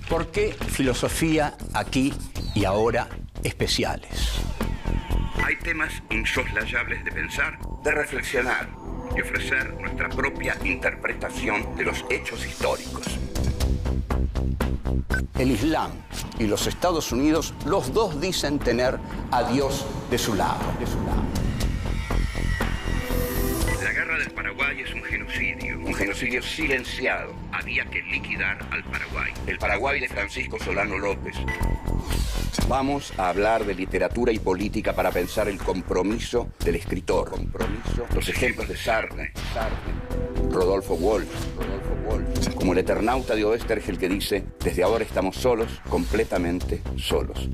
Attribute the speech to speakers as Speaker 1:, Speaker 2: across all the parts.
Speaker 1: ¿Por qué filosofía aquí y ahora especiales?
Speaker 2: Hay temas insoslayables de pensar, de reflexionar y ofrecer nuestra propia interpretación de los hechos históricos.
Speaker 1: El Islam y los Estados Unidos, los dos dicen tener a Dios de su lado.
Speaker 2: La guerra del Paraguay es un genocidio silenciado. Había que liquidar al Paraguay. El Paraguay de Francisco Solano López. Vamos a hablar de literatura y política para pensar el compromiso del escritor. Los ejemplos de Sartre, Rodolfo Walsh, como el Eternauta de Oestergel que dice: desde ahora estamos solos, completamente solos.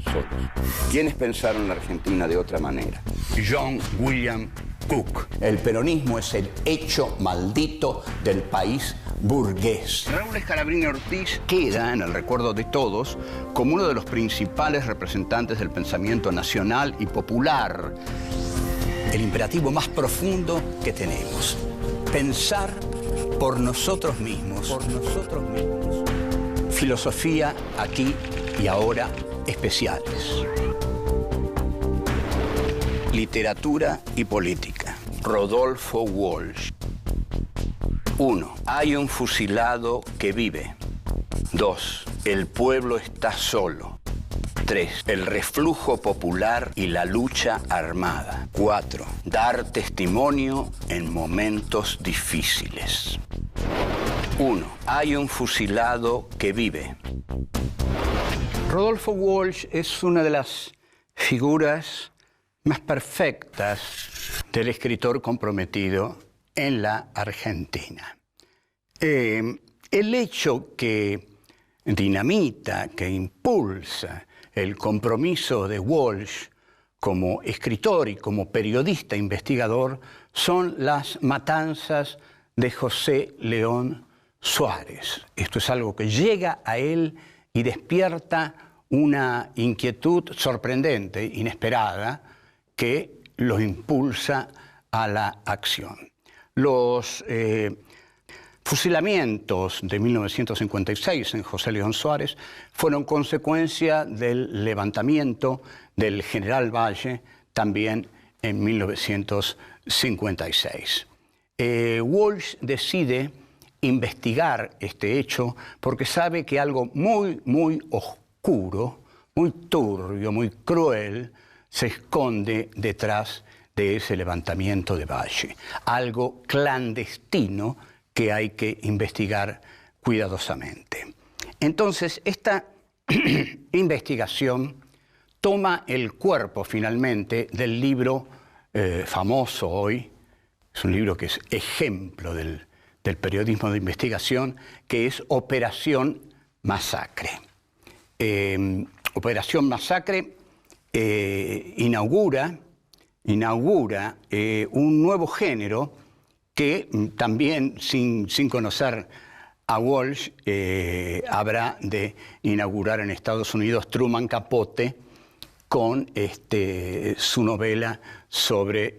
Speaker 2: ¿Quiénes pensaron la Argentina de otra manera? John William Cook.
Speaker 1: El peronismo es el hecho maldito del país burgués.
Speaker 2: Raúl Scalabrini Ortiz
Speaker 1: Queda en el recuerdo de todos como uno de los principales representantes del pensamiento nacional y popular. El imperativo más profundo que tenemos: pensar por nosotros mismos. Filosofía aquí y ahora especiales. Literatura y política. Rodolfo Walsh. 1. Hay un fusilado que vive. 2. El pueblo está solo. 3. El reflujo popular y la lucha armada. 4. Dar testimonio en momentos difíciles. 1. Hay un fusilado que vive. Rodolfo Walsh es una de las figuras más perfectas del escritor comprometido en la Argentina. El hecho que dinamita, que impulsa el compromiso de Walsh como escritor y como periodista investigador son las matanzas de José León Suárez. Esto es algo que llega a él y despierta una inquietud sorprendente, inesperada, que lo impulsa a la acción. Los fusilamientos de 1956 en José León Suárez fueron consecuencia del levantamiento del general Valle también en 1956. Walsh decide investigar este hecho porque sabe que algo muy oscuro, muy turbio, muy cruel, se esconde detrás de ese levantamiento de Valle. Algo clandestino que hay que investigar cuidadosamente. Entonces, esta investigación toma el cuerpo finalmente del libro famoso hoy, es un libro que es ejemplo del periodismo de investigación, que es Operación Masacre. Operación Masacre inaugura un nuevo género que también, sin conocer a Walsh, habrá de inaugurar en Estados Unidos Truman Capote con su novela sobre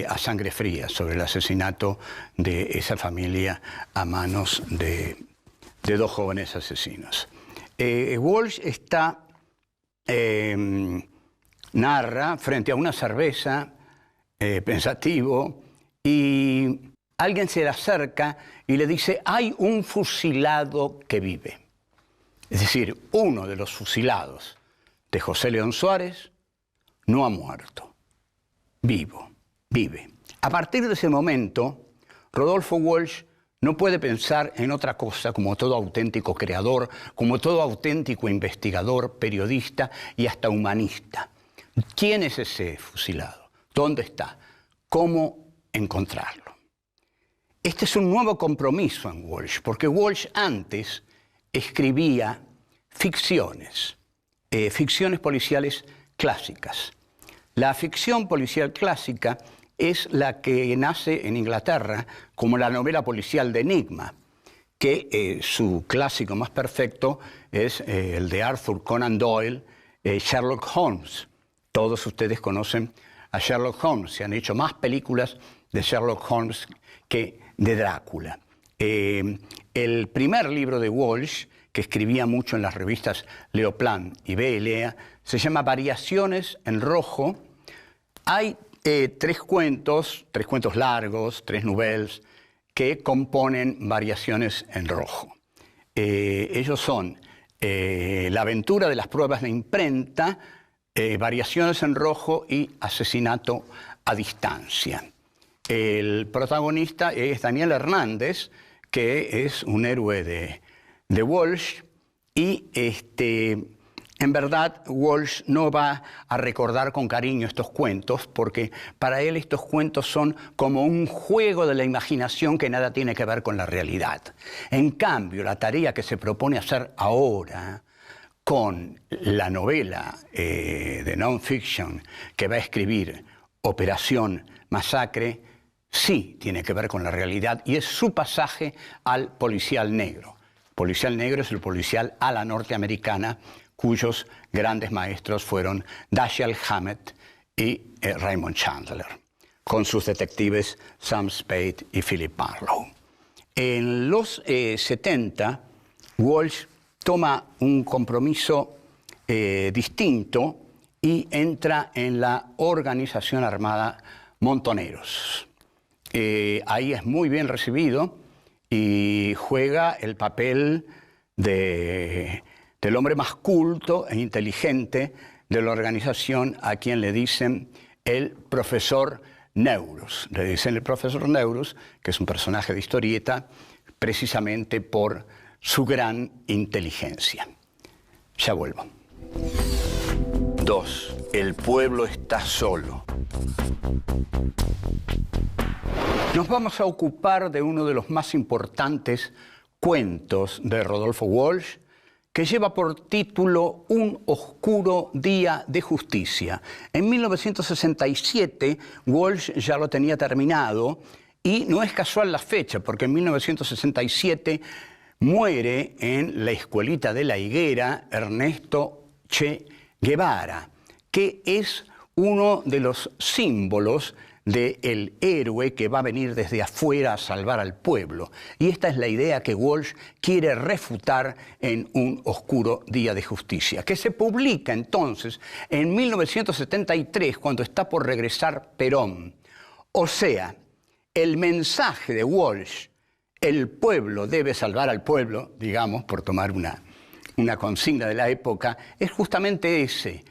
Speaker 1: A Sangre Fría, sobre el asesinato de esa familia a manos de dos jóvenes asesinos. Walsh narra frente a una cerveza, pensativo, y alguien se le acerca y le dice: hay un fusilado que vive. Es decir, uno de los fusilados de José León Suárez no ha muerto, vive. A partir de ese momento, Rodolfo Walsh no puede pensar en otra cosa, como todo auténtico creador, como todo auténtico investigador, periodista y hasta humanista. ¿Quién es ese fusilado? ¿Dónde está? ¿Cómo encontrarlo? Este es un nuevo compromiso en Walsh, porque Walsh antes escribía ficciones policiales clásicas. La ficción policial clásica es la que nace en Inglaterra como la novela policial de enigma, que su clásico más perfecto es el de Arthur Conan Doyle, Sherlock Holmes. Todos ustedes conocen a Sherlock Holmes, se han hecho más películas de Sherlock Holmes que de Drácula. El primer libro de Walsh, que escribía mucho en las revistas Leoplan y Belea, se llama Variaciones en Rojo. Hay tres cuentos largos, tres novelas, que componen Variaciones en Rojo. Ellos son La aventura de las pruebas de imprenta, Variaciones en Rojo y Asesinato a distancia. El protagonista es Daniel Hernández, que es un héroe de Walsh, y en verdad Walsh no va a recordar con cariño estos cuentos, porque para él estos cuentos son como un juego de la imaginación que nada tiene que ver con la realidad. En cambio, la tarea que se propone hacer ahora con la novela de non-fiction que va a escribir, Operación Masacre, sí tiene que ver con la realidad, y es su pasaje al policial negro. El policial negro es el policial a la norteamericana, cuyos grandes maestros fueron Dashiell Hammett y Raymond Chandler, con sus detectives Sam Spade y Philip Marlowe. En los 70, Walsh toma un compromiso distinto y entra en la organización armada Montoneros. Ahí es muy bien recibido y juega el papel del hombre más culto e inteligente de la organización, a quien le dicen el profesor Neurus. Le dicen el profesor Neurus, que es un personaje de historieta, precisamente por su gran inteligencia. Ya vuelvo. 2. El pueblo está solo. Nos vamos a ocupar de uno de los más importantes cuentos de Rodolfo Walsh, que lleva por título Un oscuro día de justicia. En 1967 Walsh ya lo tenía terminado, y no es casual la fecha, porque en 1967 muere en la escuelita de La Higuera Ernesto Che Guevara, que es uno de los símbolos del héroe que va a venir desde afuera a salvar al pueblo. Y esta es la idea que Walsh quiere refutar en Un oscuro día de justicia, que se publica entonces en 1973, cuando está por regresar Perón. O sea, el mensaje de Walsh, el pueblo debe salvar al pueblo, digamos, por tomar una consigna de la época, es justamente ese: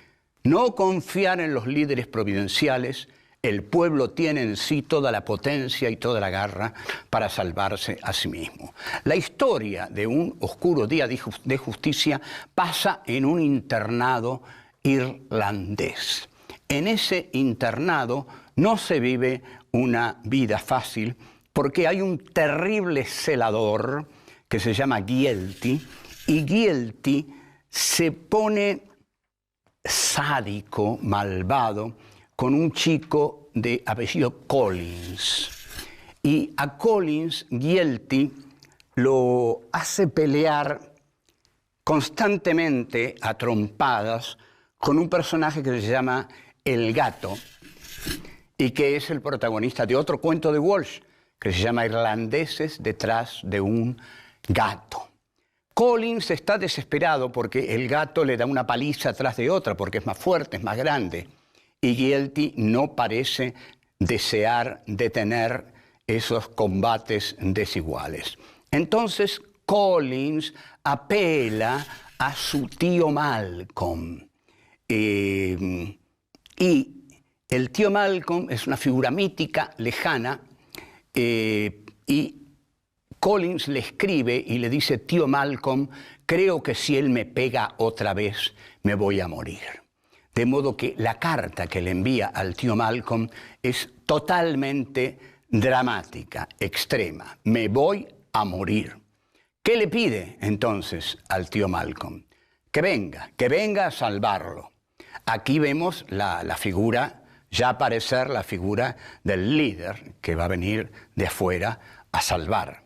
Speaker 1: no confiar en los líderes providenciales. El pueblo tiene en sí toda la potencia y toda la garra para salvarse a sí mismo. La historia de Un oscuro día de justicia pasa en un internado irlandés. En ese internado no se vive una vida fácil, porque hay un terrible celador que se llama Gielty, y Gielty se pone sádico, malvado, con un chico de apellido Collins. Y a Collins, Gielty lo hace pelear constantemente a trompadas con un personaje que se llama El Gato, y que es el protagonista de otro cuento de Walsh, que se llama Irlandeses detrás de un gato. Collins está desesperado porque el gato le da una paliza tras de otra, porque es más fuerte, es más grande. Y Gielty no parece desear detener esos combates desiguales. Entonces Collins apela a su tío Malcolm. Y el tío Malcolm es una figura mítica, lejana, y Collins le escribe y le dice: tío Malcolm, creo que si él me pega otra vez, me voy a morir. De modo que la carta que le envía al tío Malcolm es totalmente dramática, extrema. Me voy a morir. ¿Qué le pide entonces al tío Malcolm? Que venga a salvarlo. Aquí vemos la figura, ya aparecer la figura del líder que va a venir de afuera a salvar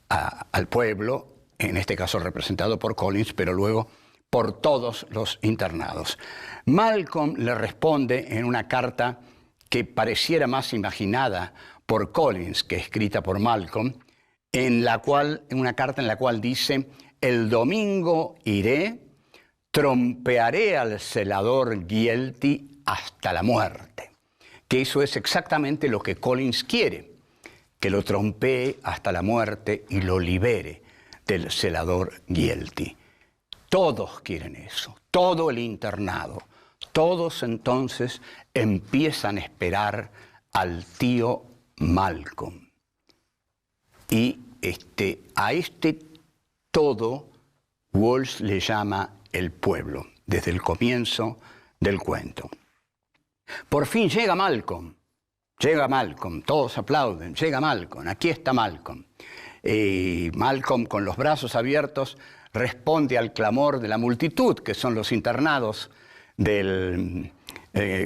Speaker 1: al pueblo, en este caso representado por Collins, pero luego por todos los internados. Malcolm le responde en una carta que pareciera más imaginada por Collins que escrita por Malcolm, una carta en la cual dice: el domingo iré, trompearé al celador Gielty hasta la muerte. Que eso es exactamente lo que Collins quiere, que lo trompee hasta la muerte y lo libere del celador Gielty. Todos quieren eso, todo el internado. Todos entonces empiezan a esperar al tío Malcolm. Y a todo Walsh le llama el pueblo, desde el comienzo del cuento. Por fin llega Malcolm, todos aplauden, llega Malcolm, aquí está Malcolm. Malcolm, con los brazos abiertos, responde al clamor de la multitud, que son los internados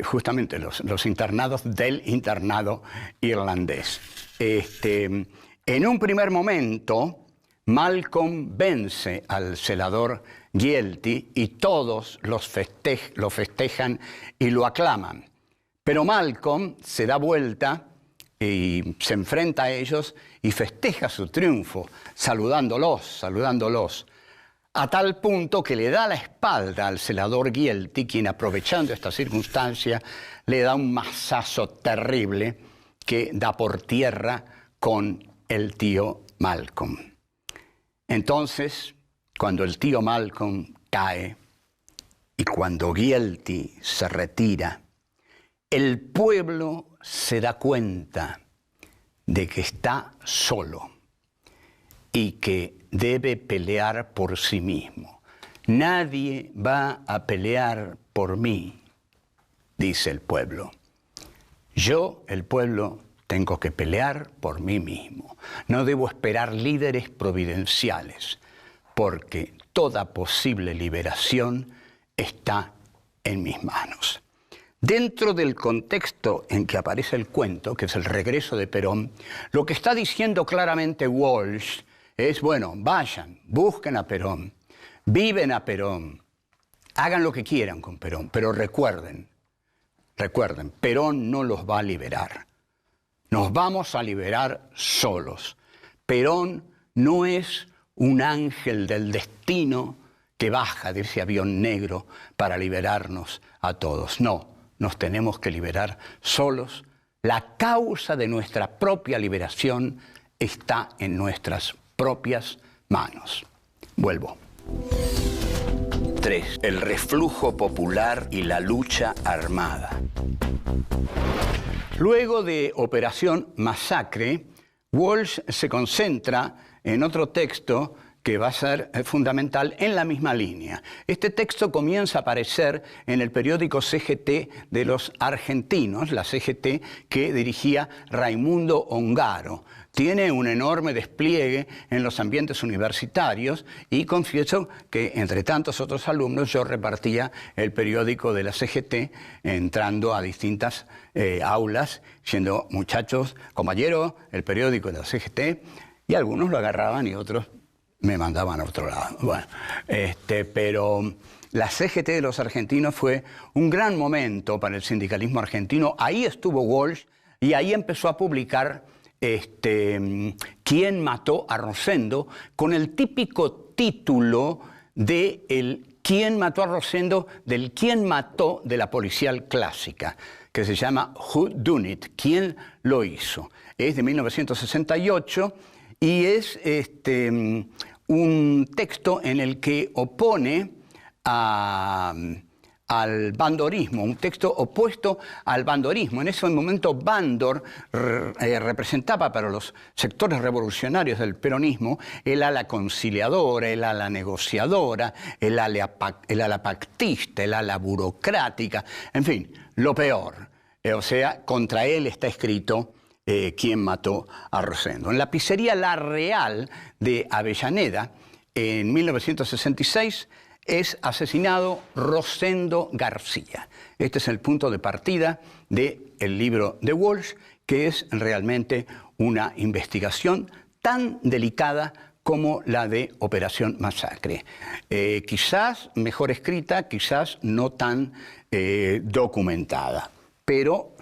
Speaker 1: justamente los internados del internado irlandés. En un primer momento, Malcolm vence al celador Gielty y todos lo festejan y lo aclaman. Pero Malcolm se da vuelta y se enfrenta a ellos y festeja su triunfo, saludándolos, a tal punto que le da la espalda al celador Gielty, quien, aprovechando esta circunstancia, le da un mazazo terrible que da por tierra con el tío Malcolm. Entonces, cuando el tío Malcolm cae y cuando Gielty se retira, el pueblo se da cuenta de que está solo y que debe pelear por sí mismo. Nadie va a pelear por mí, dice el pueblo. Yo, el pueblo, tengo que pelear por mí mismo. No debo esperar líderes providenciales, porque toda posible liberación está en mis manos. Dentro del contexto en que aparece el cuento, que es el regreso de Perón, lo que está diciendo claramente Walsh es, bueno, vayan, busquen a Perón, viven a Perón, hagan lo que quieran con Perón, pero recuerden, Perón no los va a liberar. Nos vamos a liberar solos. Perón no es un ángel del destino que baja de ese avión negro para liberarnos a todos. No, nos tenemos que liberar solos. La causa de nuestra propia liberación está en nuestras propias manos. Vuelvo. 3. El reflujo popular y la lucha armada. Luego de Operación Masacre, Walsh se concentra en otro texto que va a ser fundamental en la misma línea. Este texto comienza a aparecer en el periódico CGT de los argentinos, la CGT que dirigía Raimundo Ongaro. Tiene un enorme despliegue en los ambientes universitarios y confieso que, entre tantos otros alumnos, yo repartía el periódico de la CGT entrando a distintas aulas, siendo muchachos, compañeros, el periódico de la CGT, y algunos lo agarraban y otros me mandaban a otro lado. Bueno, pero la CGT de los argentinos fue un gran momento para el sindicalismo argentino. Ahí estuvo Walsh y ahí empezó a publicar ¿Quién mató a Rosendo?, con el típico título de ¿Quién mató a Rosendo?, del ¿Quién mató?, de la policial clásica, que se llama Who Done It?, ¿Quién lo hizo? Es de 1968 y es un texto en el que opone al bandorismo, un texto opuesto al bandorismo. En ese momento Bandor representaba para los sectores revolucionarios del peronismo el ala conciliadora, el ala negociadora, el ala pactista, el ala burocrática, en fin, lo peor. O sea, contra él está escrito ¿Quién mató a Rosendo? En la pizzería La Real de Avellaneda, en 1966, es asesinado Rosendo García. Este es el punto de partida del libro de Walsh, que es realmente una investigación tan delicada como la de Operación Masacre. Quizás mejor escrita, quizás no tan documentada, pero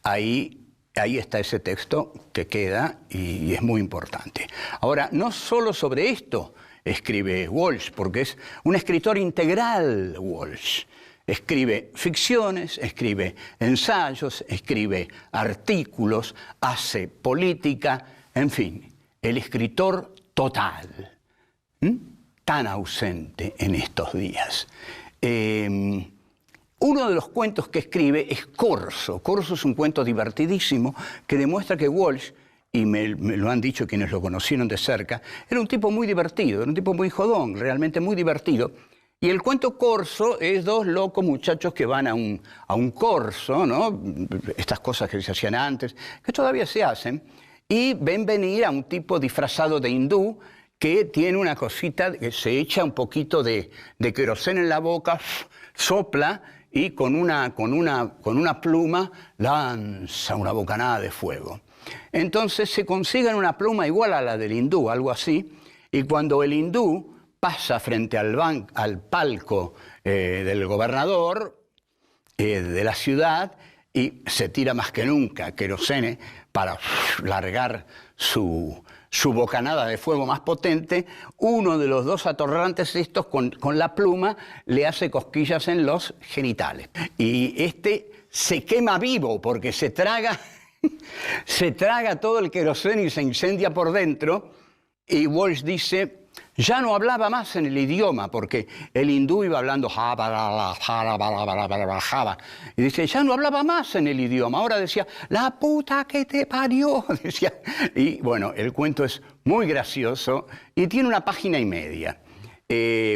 Speaker 1: ahí ahí está ese texto que queda y es muy importante. Ahora, no solo sobre esto escribe Walsh, porque es un escritor integral, Walsh. Escribe ficciones, escribe ensayos, escribe artículos, hace política, en fin, el escritor total, tan ausente en estos días. Uno de los cuentos que escribe es Corso. Corso es un cuento divertidísimo que demuestra que Walsh, y me lo han dicho quienes lo conocieron de cerca, era un tipo muy divertido, era un tipo muy jodón, realmente muy divertido. Y el cuento Corso es dos locos muchachos que van a un corso, ¿no? Estas cosas que se hacían antes, que todavía se hacen, y ven venir a un tipo disfrazado de hindú que tiene una cosita que se echa un poquito de queroseno en la boca, sopla y con una pluma lanza una bocanada de fuego. Entonces se consiguen una pluma igual a la del hindú, algo así, y cuando el hindú pasa frente al palco del gobernador de la ciudad y se tira más que nunca querosene para largar su bocanada de fuego más potente, uno de los dos atorrantes estos con la pluma le hace cosquillas en los genitales. Y este se quema vivo porque se traga todo el queroseno y se incendia por dentro. Y Walsh dice, ya no hablaba más en el idioma, porque el hindú iba hablando y dice, ya no hablaba más en el idioma, ahora decía, la puta que te parió, decía. Y bueno, el cuento es muy gracioso y tiene 1,5 páginas.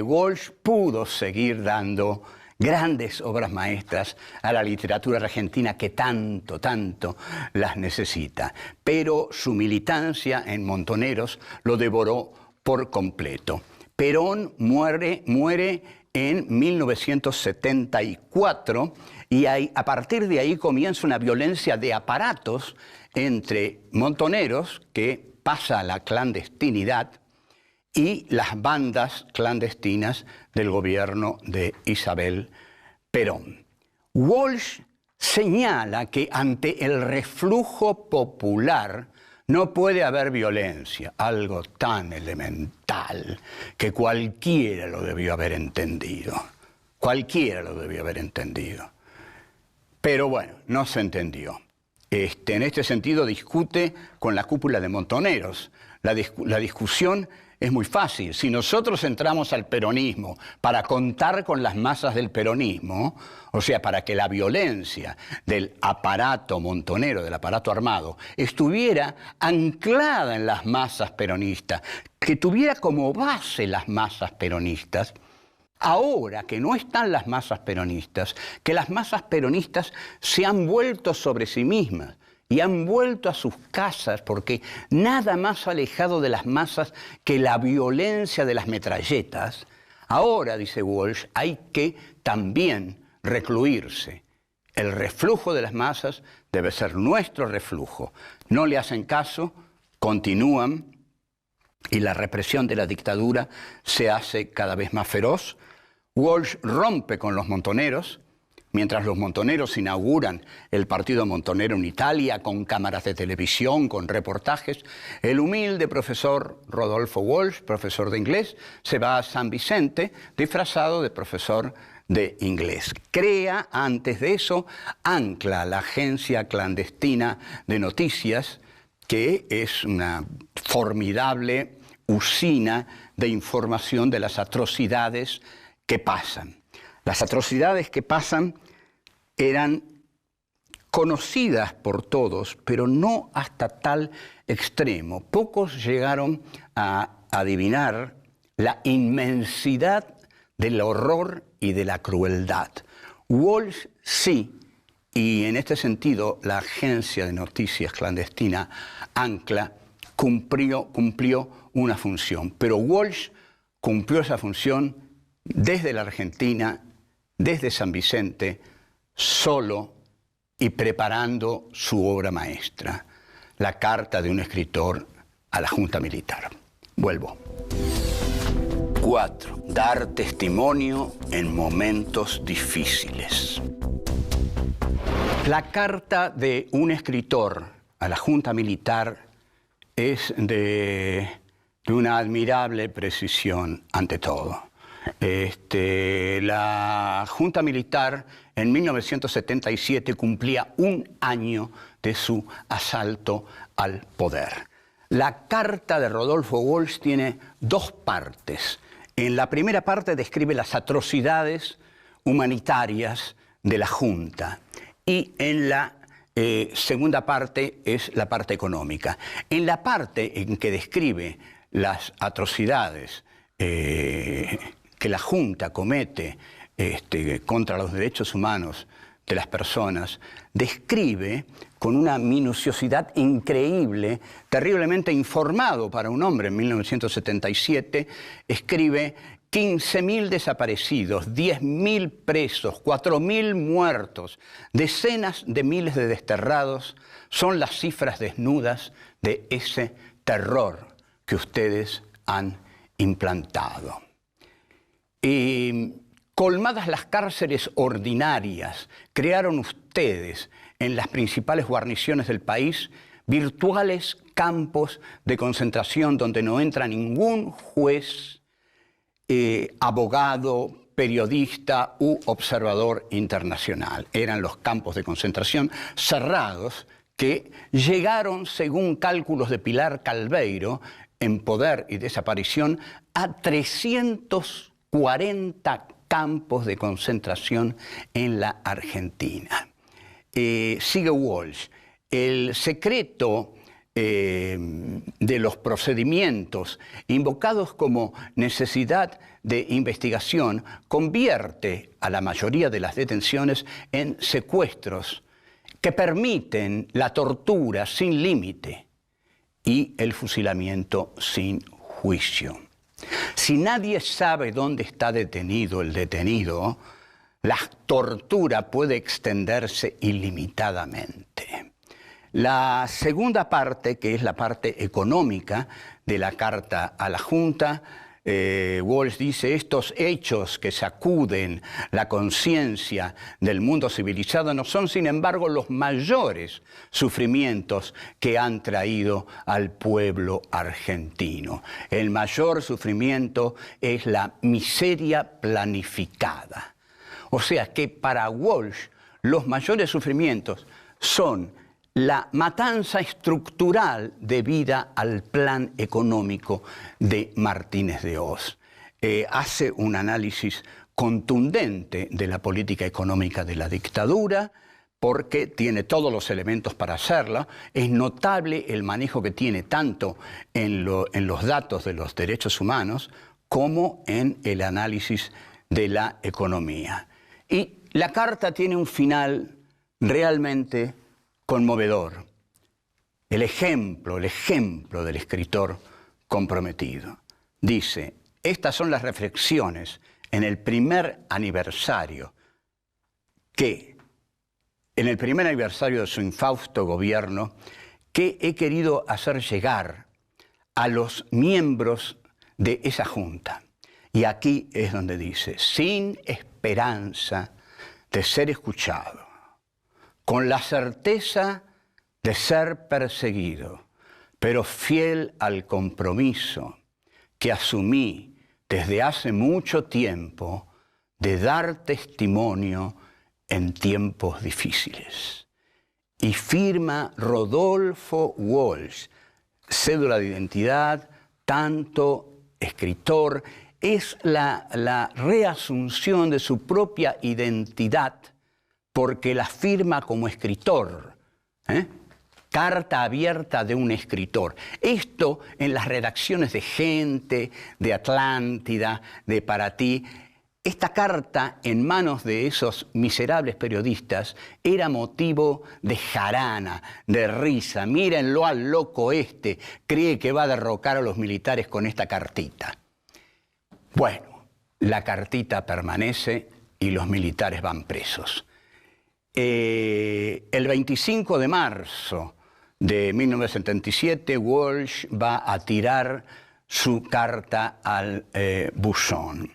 Speaker 1: Walsh pudo seguir dando grandes obras maestras a la literatura argentina que tanto las necesita, pero su militancia en Montoneros lo devoró por completo. Perón muere en 1974 y a partir de ahí comienza una violencia de aparatos entre Montoneros, que pasa a la clandestinidad, y las bandas clandestinas del gobierno de Isabel Perón. Walsh señala que ante el reflujo popular no puede haber violencia, algo tan elemental que cualquiera lo debió haber entendido. Cualquiera lo debió haber entendido. Pero bueno, no se entendió. En este sentido discute con la cúpula de Montoneros. La discusión es muy fácil. Si nosotros entramos al peronismo para contar con las masas del peronismo, o sea, para que la violencia del aparato montonero, del aparato armado, estuviera anclada en las masas peronistas, que tuviera como base las masas peronistas, ahora que no están las masas peronistas, que las masas peronistas se han vuelto sobre sí mismas, y han vuelto a sus casas, porque nada más alejado de las masas que la violencia de las metralletas. Ahora, dice Walsh, hay que también recluirse. El reflujo de las masas debe ser nuestro reflujo. No le hacen caso, continúan, y la represión de la dictadura se hace cada vez más feroz. Walsh rompe con los montoneros. Mientras los montoneros inauguran el partido montonero en Italia, con cámaras de televisión, con reportajes, el humilde profesor Rodolfo Walsh, profesor de inglés, se va a San Vicente disfrazado de profesor de inglés. Crea, antes de eso, Ancla, la agencia clandestina de noticias, que es una formidable usina de información de las atrocidades que pasan. Las atrocidades que pasan eran conocidas por todos, pero no hasta tal extremo. Pocos llegaron a adivinar la inmensidad del horror y de la crueldad. Walsh sí, y en este sentido la agencia de noticias clandestina Ancla cumplió una función, pero Walsh cumplió esa función desde la Argentina, desde San Vicente, solo y preparando su obra maestra, la carta de un escritor a la Junta Militar. Vuelvo. 4. Dar testimonio en momentos difíciles. La carta de un escritor a la Junta Militar es de una admirable precisión ante todo. La Junta Militar en 1977 cumplía un año de su asalto al poder. La carta de Rodolfo Walsh tiene dos partes. En la primera parte describe las atrocidades humanitarias de la Junta y en la segunda parte es la parte económica. En la parte en que describe las atrocidades que la Junta comete contra los derechos humanos de las personas, describe con una minuciosidad increíble, terriblemente informado para un hombre en 1977, escribe 15.000 desaparecidos, 10.000 presos, 4.000 muertos, decenas de miles de desterrados, son las cifras desnudas de ese terror que ustedes han implantado. Colmadas las cárceles ordinarias, crearon ustedes en las principales guarniciones del país virtuales campos de concentración donde no entra ningún juez, abogado, periodista u observador internacional. Eran los campos de concentración cerrados que llegaron, según cálculos de Pilar Calveiro, en Poder y Desaparición, a 340 campos de concentración en la Argentina. Sigue Walsh, el secreto de los procedimientos invocados como necesidad de investigación convierte a la mayoría de las detenciones en secuestros que permiten la tortura sin límite y el fusilamiento sin juicio. Si nadie sabe dónde está detenido el detenido, la tortura puede extenderse ilimitadamente. La segunda parte, que es la parte económica de la carta a la Junta, Walsh dice: estos hechos que sacuden la conciencia del mundo civilizado no son, sin embargo, los mayores sufrimientos que han traído al pueblo argentino. El mayor sufrimiento es la miseria planificada. O sea que para Walsh los mayores sufrimientos son la matanza estructural debida al plan económico de Martínez de Hoz. Hace un análisis contundente de la política económica de la dictadura, porque tiene todos los elementos para hacerlo. Es notable el manejo que tiene tanto en los datos de los derechos humanos como en el análisis de la economía. Y la carta tiene un final realmente conmovedor. El ejemplo del escritor comprometido. Dice: estas son las reflexiones en el primer aniversario de su infausto gobierno que he querido hacer llegar a los miembros de esa junta. Y aquí es donde dice: sin esperanza de ser escuchado, con la certeza de ser perseguido, pero fiel al compromiso que asumí desde hace mucho tiempo de dar testimonio en tiempos difíciles. Y firma Rodolfo Walsh, cédula de identidad, tanto escritor, es la reasunción de su propia identidad, porque la firma como escritor, carta abierta de un escritor. Esto en las redacciones de Gente, de Atlántida, de Para Ti, esta carta en manos de esos miserables periodistas era motivo de jarana, de risa. Mírenlo al loco este, cree que va a derrocar a los militares con esta cartita. Bueno, la cartita permanece y los militares van presos. El 25 de marzo de 1977, Walsh va a tirar su carta al buzón.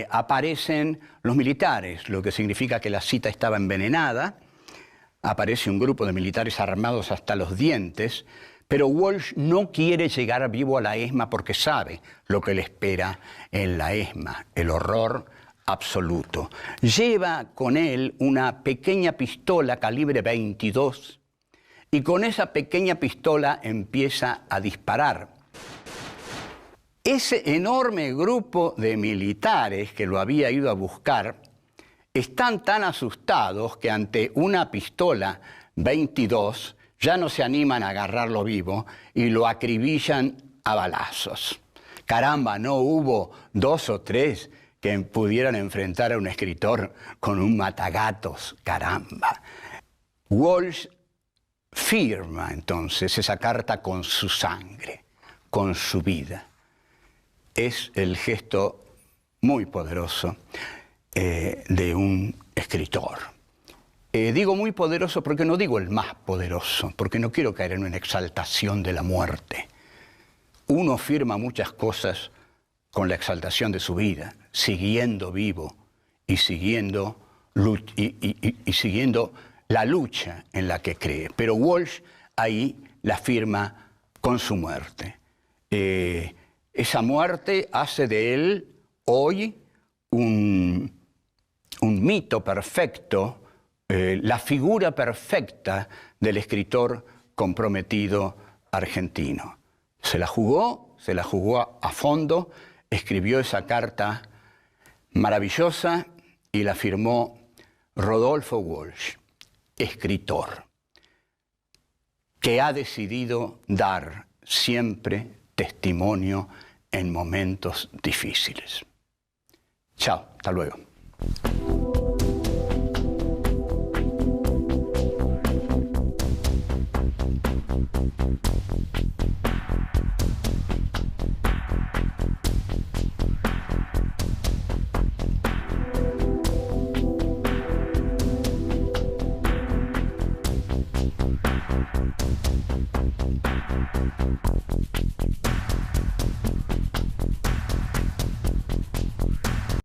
Speaker 1: Aparecen los militares, lo que significa que la cita estaba envenenada, aparece un grupo de militares armados hasta los dientes, pero Walsh no quiere llegar vivo a la ESMA porque sabe lo que le espera en la ESMA, el horror absoluto. Lleva con él una pequeña pistola calibre 22 y con esa pequeña pistola empieza a disparar. Ese enorme grupo de militares que lo había ido a buscar están tan asustados que ante una pistola 22 ya no se animan a agarrarlo vivo y lo acribillan a balazos. Caramba, no hubo 2 o 3 que pudieran enfrentar a un escritor con un matagatos, caramba. Walsh firma entonces esa carta con su sangre, con su vida. Es el gesto muy poderoso de un escritor. Digo muy poderoso porque no digo el más poderoso, porque no quiero caer en una exaltación de la muerte. Uno firma muchas cosas con la exaltación de su vida, siguiendo vivo y siguiendo la lucha en la que cree. Pero Walsh ahí la firma con su muerte. Esa muerte hace de él hoy un mito perfecto, la figura perfecta del escritor comprometido argentino. Se la jugó a fondo, escribió esa carta maravillosa y la firmó Rodolfo Walsh, escritor, que ha decidido dar siempre testimonio en momentos difíciles. Chao, hasta luego.